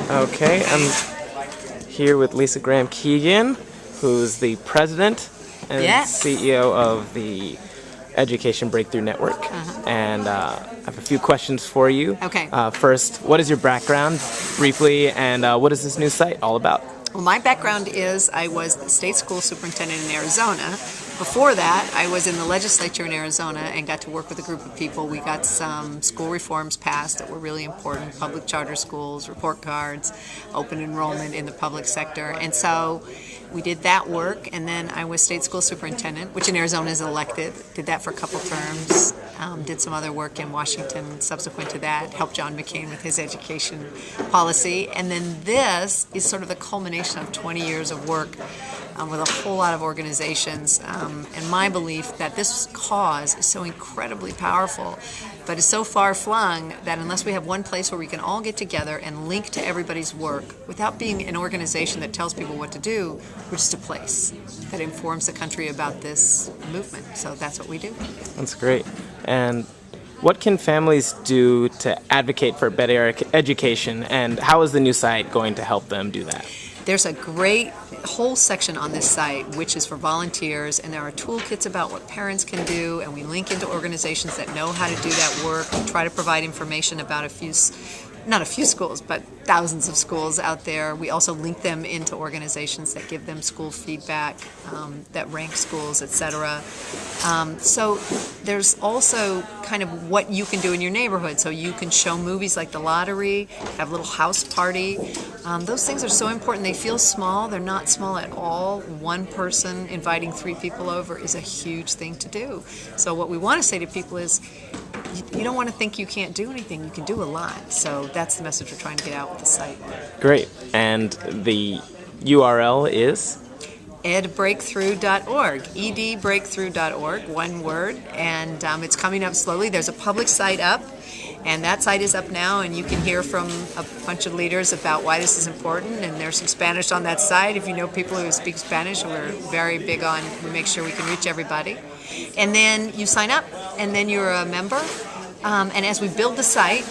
Okay, I'm here with Lisa Graham-Keegan, who's the president and CEO of the Education Breakthrough Network. And I have a few questions for you. Okay. First, what is your background, briefly, and what is this new site all about? Well, my background is I was the state school superintendent in Arizona. Before that, I was in the legislature in Arizona and got to work with a group of people. We got some school reforms passed that were really important: public charter schools, report cards, open enrollment in the public sector. And so we did that work, and then I was state school superintendent, which in Arizona is elected. Did that for a couple terms. Did some other work in Washington subsequent to that, helped John McCain with his education policy. And then this is sort of the culmination of 20 years of work with a whole lot of organizations, and my belief that this cause is so incredibly powerful, but is so far-flung that unless we have one place where we can all get together and link to everybody's work without being an organization that tells people what to do, we're just a place that informs the country about this movement. So that's what we do. That's great. And what can families do to advocate for better education, and how is the new site going to help them do that? There's a great whole section on this site which is for volunteers, and there are toolkits about what parents can do, and we link into organizations that know how to do that work. We try to provide information about not a few schools, but thousands of schools out there. We also link them into organizations that give them school feedback, that rank schools, etc. So there's also kind of what you can do in your neighborhood. So you can show movies like The Lottery, have a little house party. Those things are so important. They feel small. They're not small at all. One person inviting 3 people over is a huge thing to do. So what we want to say to people is, you don't want to think you can't do anything. You can do a lot. So that's the message we're trying to get out with the site. Great. And the URL is? edbreakthrough.org, edbreakthrough.org, one word, and it's coming up slowly. There's a public site up, and that site is up now, and you can hear from a bunch of leaders about why this is important, and there's some Spanish on that site. If you know people who speak Spanish, we're very big on, we make sure we can reach everybody. And then you sign up, and then you're a member. And as we build the site,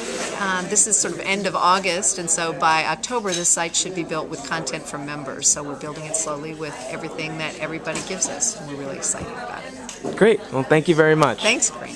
this is sort of end of August, and so by October this site should be built with content for members. So we're building it slowly with everything that everybody gives us, and we're really excited about it. Great. Well, thank you very much. Thanks, Graham.